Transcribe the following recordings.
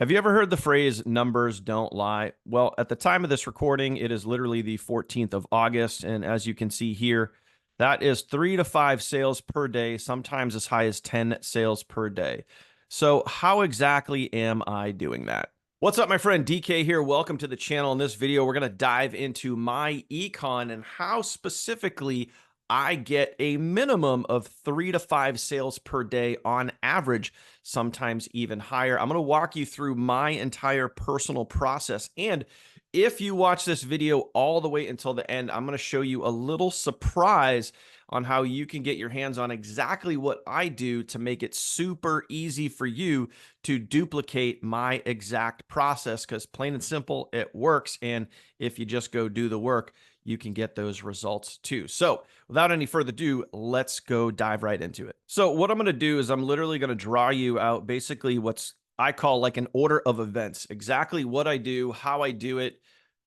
Have you ever heard the phrase numbers don't lie? Well, at the time of this recording, it is literally the 14th of August. And as you can see here, that is 3 to 5 sales per day, sometimes as high as 10 sales per day. So, how exactly am I doing that? What's up, my friend? DK here. Welcome to the channel. In this video, we're going to dive into myEcon and how specifically I get a minimum of 3 to 5 sales per day on average, sometimes even higher. I'm going to walk you through my entire personal process. And if you watch this video all the way until the end, I'm going to show you a little surprise on how you can get your hands on exactly what I do to make it super easy for you to duplicate my exact process, because plain and simple, it works. And if you just go do the work, you can get those results too. So without any further ado, let's go dive right into it. So what I'm going to do is I'm literally going to draw you out basically what's I call like an order of events, exactly what I do, how I do it,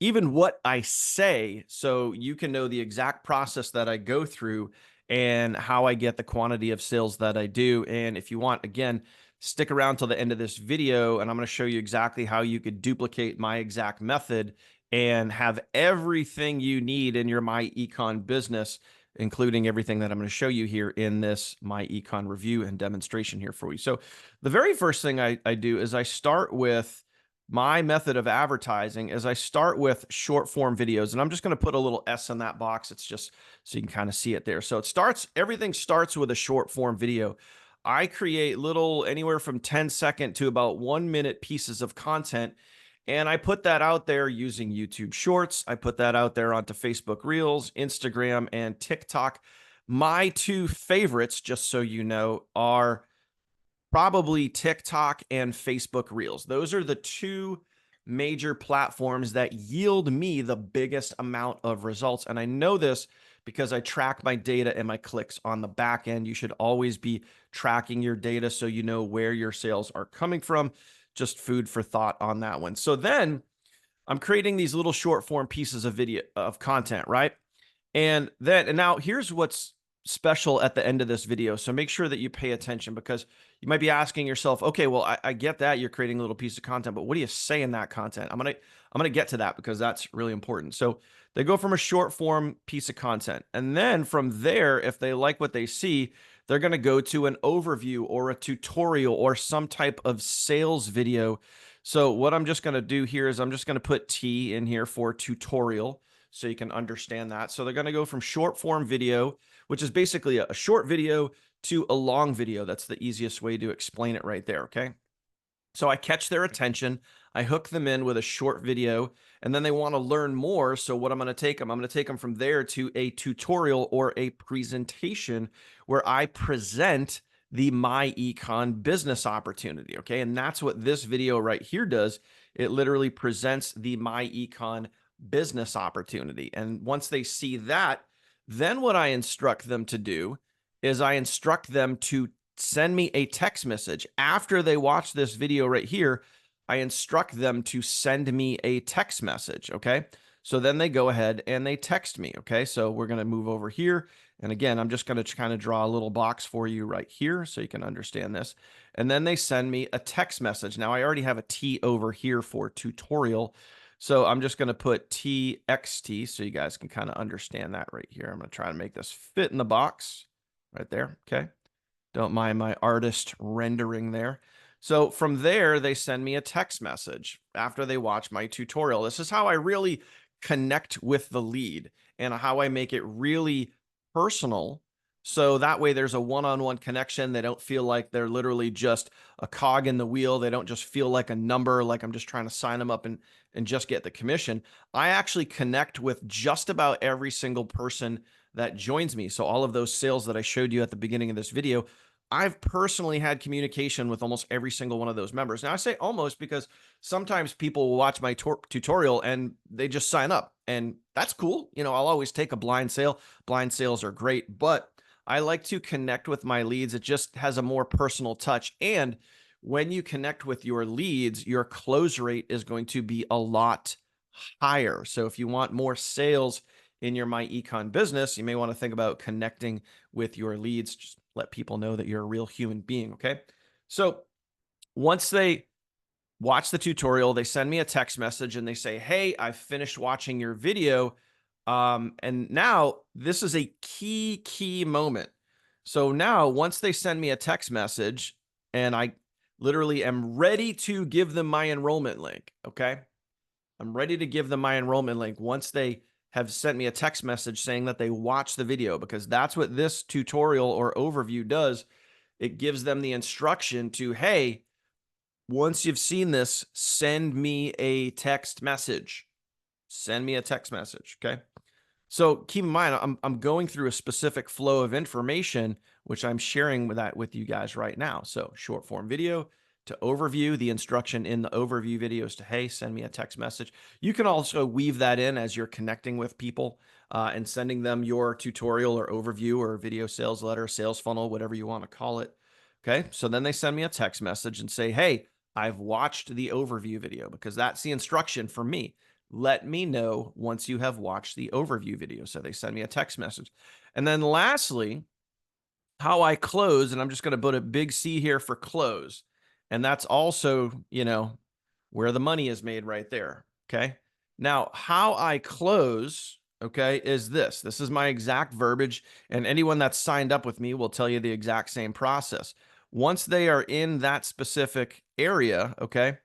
even what I say, so you can know the exact process that I go through and how I get the quantity of sales that I do. And if you want, again, stick around till the end of this video, and I'm going to show you exactly how you could duplicate my exact method and have everything you need in your myEcon business, including everything that I'm going to show you here in this myEcon review and demonstration here for you. So the very first thing I do is I start with my method of advertising is I start with short form videos, and I'm just going to put a little S in that box. It's just so you can kind of see it there. So everything starts with a short form video. I create little anywhere from 10-second to about 1 minute pieces of content. And I put that out there using YouTube Shorts. I put that out there onto Facebook Reels, Instagram, and TikTok. My two favorites, just so you know, are probably TikTok and Facebook Reels. Those are the two major platforms that yield me the biggest amount of results. And I know this because I track my data and my clicks on the back end. You should always be tracking your data so you know where your sales are coming from. Just food for thought on that one. So then I'm creating these little short form pieces of video of content, right? And now here's what's special at the end of this video. So make sure that you pay attention, because you might be asking yourself, okay, well, I get that you're creating a little piece of content, but what do you say in that content? I'm gonna get to that because that's really important. So they go from a short form piece of content, and then from there, if they like what they see, they're gonna go to an overview or a tutorial or some type of sales video. So what I'm just gonna do here is I'm just gonna put T in here for tutorial, so you can understand that. So they're going to go from short form video, which is basically a short video, to a long video. That's the easiest way to explain it right there. Okay. So I catch their attention. I hook them in with a short video, and then they want to learn more. So what I'm going to take them, I'm going to take them from there to a tutorial or a presentation where I present the myEcon business opportunity. Okay. And that's what this video right here does. It literally presents the myEcon business opportunity. And once they see that, then what I instruct them to do is I instruct them to send me a text message. After they watch this video right here, I instruct them to send me a text message. Okay. So then they go ahead and they text me. Okay. So we're going to move over here. And again, I'm just going to kind of draw a little box for you right here so you can understand this. And then they send me a text message. Now I already have a T over here for tutorial. So I'm just going to put TXT so you guys can kind of understand that right here. I'm going to try to make this fit in the box right there. Okay. Don't mind my artist rendering there. So from there, they send me a text message after they watch my tutorial. This is how I really connect with the lead and how I make it really personal. So that way there's a one-on-one connection. They don't feel like they're literally just a cog in the wheel. They don't just feel like a number, like I'm just trying to sign them up and just get the commission. I actually connect with just about every single person that joins me. So all of those sales that I showed you at the beginning of this video, I've personally had communication with almost every single one of those members. Now I say almost because sometimes people will watch my tutorial and they just sign up, and that's cool. You know, I'll always take a blind sale. Blind sales are great, but I like to connect with my leads. It just has a more personal touch. And when you connect with your leads, your close rate is going to be a lot higher. So if you want more sales in your myEcon business, you may want to think about connecting with your leads. Just let people know that you're a real human being. Okay. So once they watch the tutorial, they send me a text message and they say, "Hey, I finished watching your video." And now this is a key moment. So now once they send me a text message and I literally am ready to give them my enrollment link, okay? I'm ready to give them my enrollment link once they have sent me a text message saying that they watched the video, because that's what this tutorial or overview does. It gives them the instruction to, hey, once you've seen this, send me a text message. Send me a text message. Okay. So keep in mind, I'm going through a specific flow of information, which I'm sharing with you guys right now. So short form video to overview, the instruction in the overview video is to, hey, send me a text message. You can also weave that in as you're connecting with people and sending them your tutorial or overview or video sales letter, sales funnel, whatever you want to call it. Okay. So then they send me a text message and say, hey, I've watched the overview video, because that's the instruction for me. Let me know once you have watched the overview video. So they send me a text message. And then lastly, how I close, and I'm just going to put a big C here for close. And that's also, where the money is made right there. Okay. Now, how I close, okay, is this. This is my exact verbiage. And anyone that's signed up with me will tell you the exact same process. Once they are in that specific area, okay,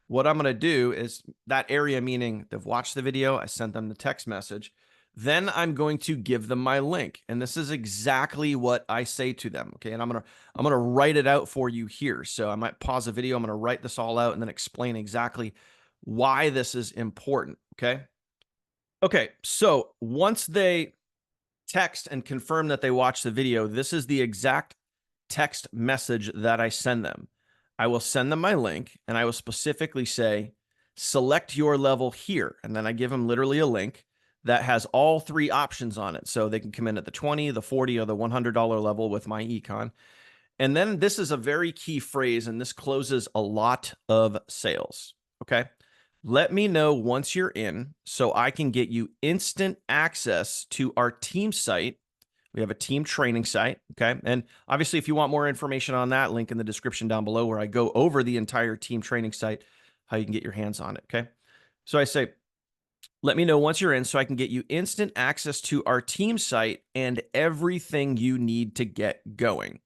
what I'm going to do is that area, meaning they've watched the video, I sent them the text message. Then I'm going to give them my link. And this is exactly what I say to them. Okay. And I'm going to write it out for you here. So I might pause the video. I'm going to write this all out and then explain exactly why this is important. Okay. Okay. So once they text and confirm that they watched the video, this is the exact text message that I send them. I will send them my link and I will specifically say, select your level here. And then I give them literally a link that has all three options on it. So they can come in at the 20, the 40, or the $100 level with myEcon. And then this is a very key phrase, and this closes a lot of sales. Okay. Let me know once you're in so I can get you instant access to our team site. We have a team training site. Okay. And obviously, if you want more information on that, link in the description down below where I go over the entire team training site, how you can get your hands on it. Okay. So I say, let me know once you're in so I can get you instant access to our team site and everything you need to get going.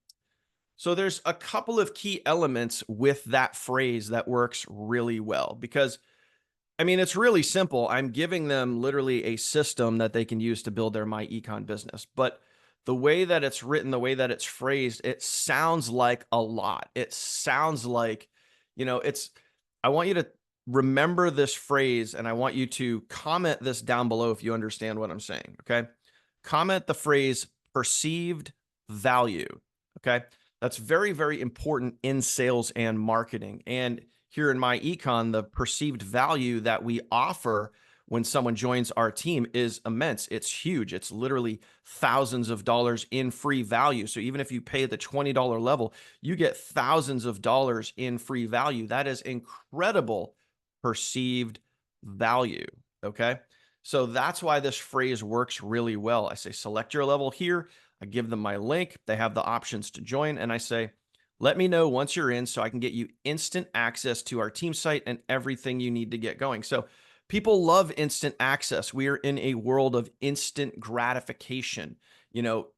So there's a couple of key elements with that phrase that works really well, because it's really simple. I'm giving them literally a system that they can use to build their myEcon business. But the way that it's written, the way that it's phrased, it sounds like a lot. It sounds like, I want you to remember this phrase, and I want you to comment this down below if you understand what I'm saying. Okay. Comment the phrase perceived value. Okay. That's very, very important in sales and marketing. And here in myEcon, the perceived value that we offer when someone joins our team is immense. It's huge. It's literally thousands of dollars in free value. So even if you pay the $20 level, you get thousands of dollars in free value. That is incredible perceived value. Okay. So that's why this phrase works really well. I say, select your level here. I give them my link. They have the options to join. And I say, let me know once you're in so I can get you instant access to our team site and everything you need to get going. So people love instant access. We are in a world of instant gratification,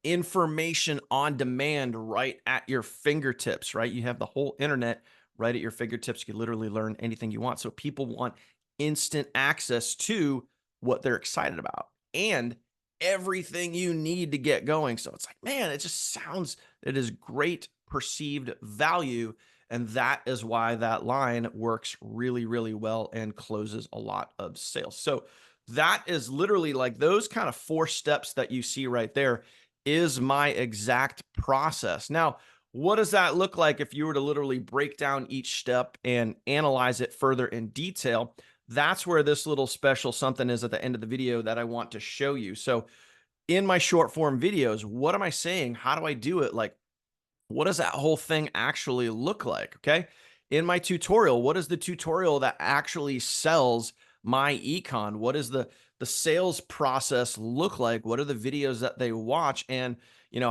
information on demand right at your fingertips, right? You have the whole internet right at your fingertips. You can literally learn anything you want. So people want instant access to what they're excited about and everything you need to get going. So it's like, man, it is great perceived value. And that is why that line works really, really well and closes a lot of sales. So that is literally like those kind of 4 steps that you see right there is my exact process. Now, what does that look like if you were to literally break down each step and analyze it further in detail? That's where this little special something is at the end of the video that I want to show you. So in my short form videos, what am I saying? How do I do it? Like, what does that whole thing actually look like? Okay. In my tutorial, what is the tutorial that actually sells myEcon? What does the sales process look like? What are the videos that they watch? And,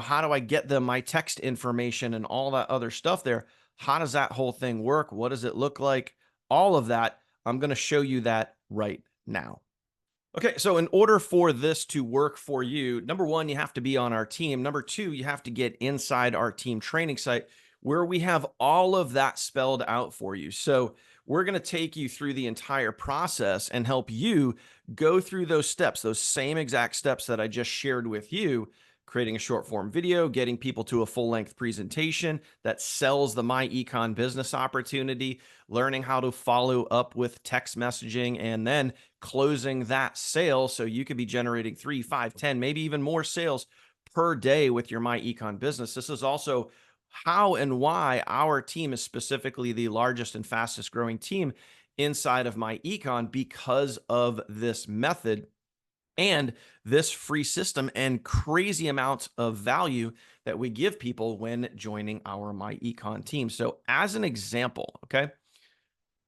how do I get them my text information and all that other stuff there? How does that whole thing work? What does it look like? all of that. I'm going to show you that right now. Okay, so in order for this to work for you, number one, you have to be on our team. Number two, you have to get inside our team training site where we have all of that spelled out for you. So we're going to take you through the entire process and help you go through those steps, those same exact steps that I just shared with you, creating a short form video, getting people to a full length presentation that sells the myEcon business opportunity, learning how to follow up with text messaging, and then closing that sale so you could be generating 3, 5, 10, maybe even more sales per day with your myEcon business. This is also how and why our team is specifically the largest and fastest growing team inside of myEcon, because of this method and this free system and crazy amounts of value that we give people when joining our myEcon team. So as an example, okay,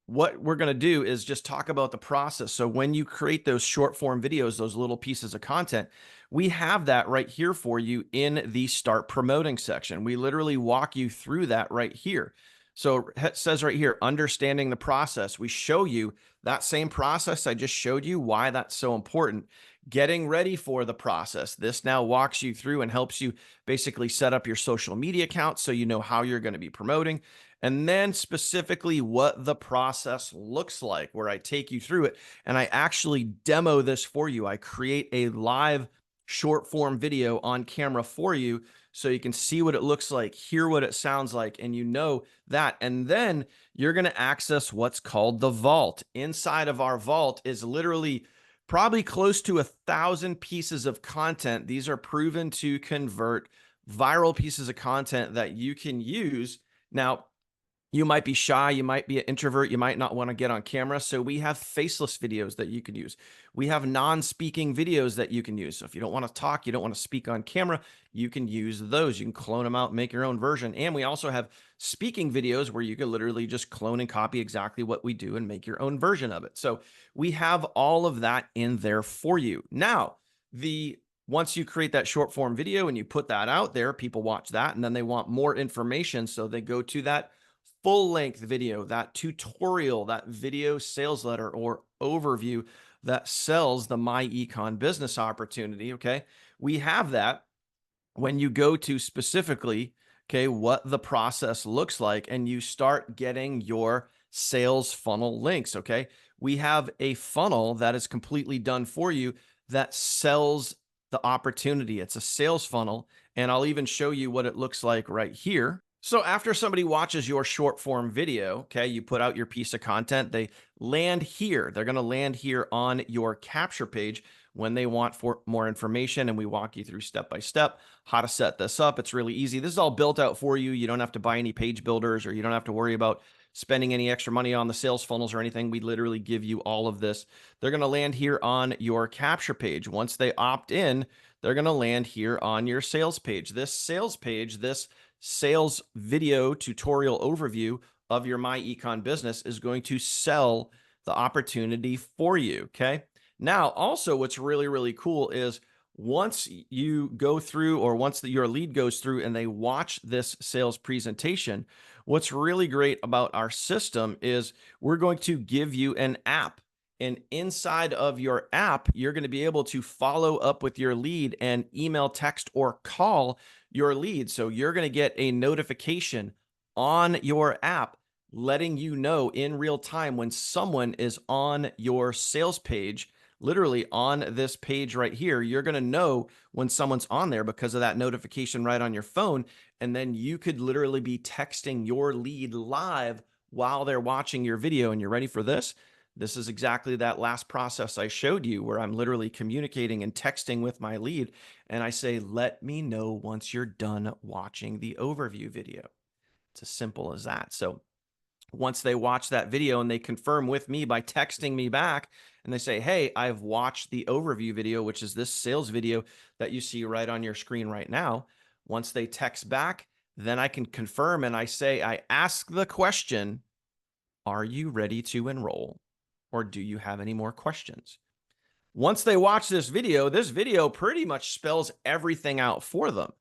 what we're going to do is just talk about the process. So when you create those short form videos, those little pieces of content, we have that right here for you in the start promoting section. We literally walk you through that right here. So it says right here, understanding the process. We show you that same process I just showed you, why that's so important. Getting ready for the process. This now walks you through and helps you basically set up your social media account so you know how you're going to be promoting. And then specifically what the process looks like, where I take you through it and I actually demo this for you. I create a live short form video on camera for you so you can see what it looks like, hear what it sounds like, and you know that. And then you're going to access what's called the vault. Inside of our vault is literally probably close to 1,000 pieces of content. These are proven to convert, viral pieces of content that you can use. Now, you might be shy, you might be an introvert, you might not want to get on camera. So we have faceless videos that you can use. We have non-speaking videos that you can use. So if you don't want to talk, you don't want to speak on camera, you can use those. You can clone them out, make your own version. And we also have speaking videos where you can literally just clone and copy exactly what we do and make your own version of it. So we have all of that in there for you. Now, once you create that short form video and you put that out there, people watch that and then they want more information. So they go to that full length video, that tutorial, that video sales letter or overview that sells the myEcon business opportunity. Okay. We have that when you go to specifically, okay, what the process looks like and you start getting your sales funnel links. Okay. We have a funnel that is completely done for you that sells the opportunity. It's a sales funnel. And I'll even show you what it looks like right here. So after somebody watches your short form video, okay, you put out your piece of content, they land here. They're going to land here on your capture page when they want for more information. And we walk you through step by step how to set this up. It's really easy. This is all built out for you. You don't have to buy any page builders, or you don't have to worry about spending any extra money on the sales funnels or anything. We literally give you all of this. They're going to land here on your capture page. Once they opt in, they're going to land here on your sales page. This sales page, this sales video tutorial overview of your myEcon business is going to sell the opportunity for you. Okay. Now, also what's really, really cool is once you go through, or once your lead goes through and they watch this sales presentation, what's really great about our system is we're going to give you an app. And inside of your app, you're going to be able to follow up with your lead and email, text, or call your lead. So you're going to get a notification on your app letting you know in real time when someone is on your sales page. Literally on this page right here, you're going to know when someone's on there because of that notification right on your phone. And then you could literally be texting your lead live while they're watching your video. And you're ready for this? This is exactly that last process I showed you where I'm literally communicating and texting with my lead. And I say, let me know once you're done watching the overview video. It's as simple as that. So once they watch that video and they confirm with me by texting me back and they say, hey, I've watched the overview video, which is this sales video that you see right on your screen right now. Once they text back, then I can confirm and I say, I ask the question, are you ready to enroll? Or do you have any more questions? Once they watch this video pretty much spells everything out for them.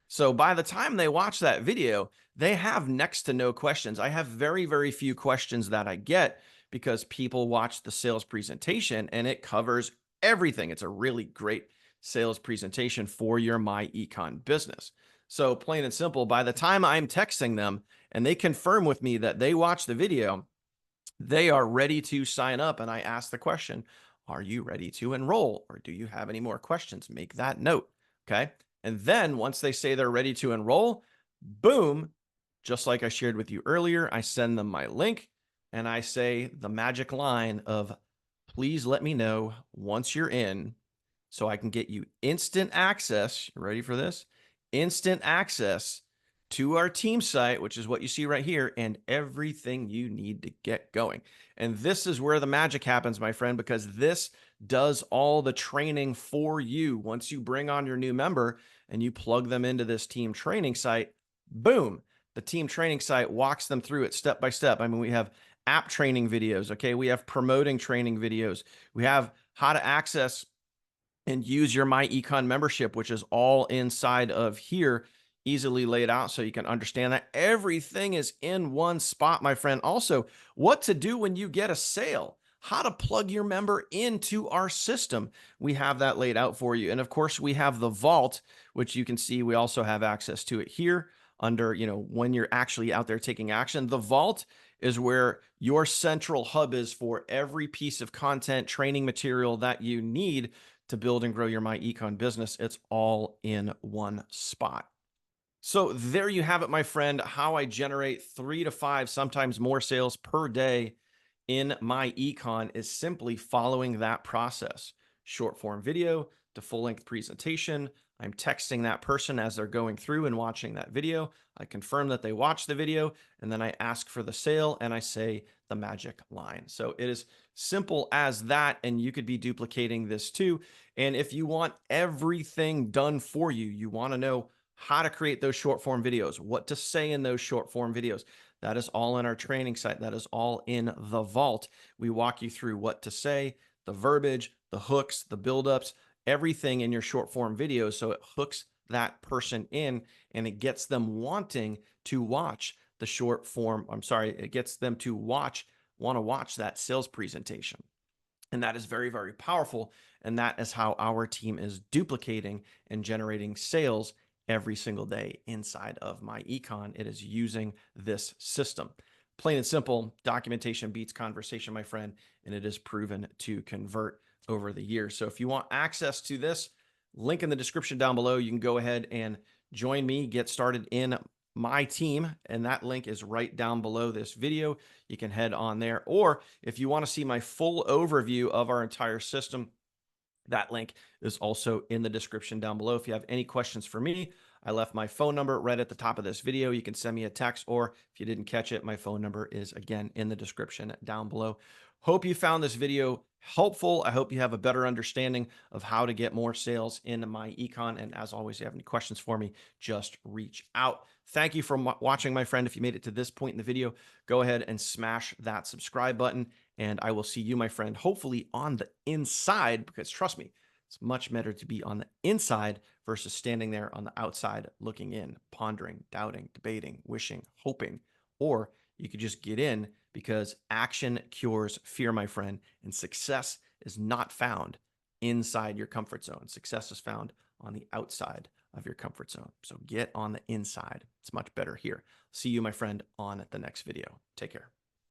So by the time they watch that video, they have next to no questions. I have very, very few questions that I get because people watch the sales presentation and it covers everything. It's a really great sales presentation for your myEcon business. So plain and simple, by the time I'm texting them and they confirm with me that they watch the video, they are ready to sign up. And I ask the question, are you ready to enroll? Or do you have any more questions? Make that note. Okay. And then once they say they're ready to enroll, boom, just like I shared with you earlier, I send them my link and I say the magic line of, please let me know once you're in so I can get you instant access. You ready for this? Instant access to our team site, which is what you see right here, and everything you need to get going. And this is where the magic happens, my friend, because this does all the training for you. Once you bring on your new member and you plug them into this team training site, boom, the team training site walks them through it step by step. I mean, we have app training videos, okay? We have promoting training videos. We have how to access and use your myEcon membership, which is all inside of here, easily laid out so you can understand that everything is in one spot, my friend. Also, what to do when you get a sale, how to plug your member into our system. We have that laid out for you. And of course, we have the vault, which you can see we also have access to it here under, when you're actually out there taking action. The vault is where your central hub is for every piece of content, training material that you need to build and grow your myEcon business. It's all in one spot. So there you have it, my friend, how I generate 3 to 5, sometimes more sales per day in myEcon is simply following that process. Short form video to full length presentation. I'm texting that person as they're going through and watching that video. I confirm that they watched the video, and then I ask for the sale and I say the magic line. So it is simple as that, and you could be duplicating this too. And if you want everything done for you, you want to know how to create those short form videos, what to say in those short form videos. That is all in our training site. That is all in the vault. We walk you through what to say, the verbiage, the hooks, the buildups, everything in your short form videos. So it hooks that person in and it gets them wanting to watch the short form. It gets them to want to watch that sales presentation. And that is very, very powerful. And that is how our team is duplicating and generating sales every single day inside of myEcon. It is using this system. Plain and simple, documentation beats conversation, my friend, and it is proven to convert over the years. So if you want access to this, link in the description down below. You can go ahead and join me, get started in my team, and that link is right down below this video. You can head on there. Or if you want to see my full overview of our entire system, that link is also in the description down below. If you have any questions for me, I left my phone number right at the top of this video. You can send me a text, or if you didn't catch it, my phone number is again in the description down below. Hope you found this video helpful. I hope you have a better understanding of how to get more sales in myEcon. And as always, if you have any questions for me, just reach out. Thank you for watching, my friend. If you made it to this point in the video, go ahead and smash that subscribe button. And I will see you, my friend, hopefully on the inside, because trust me, it's much better to be on the inside versus standing there on the outside, looking in, pondering, doubting, debating, wishing, hoping. Or you could just get in, because action cures fear, my friend, and success is not found inside your comfort zone. Success is found on the outside of your comfort zone. So get on the inside. It's much better here. See you, my friend, on the next video. Take care.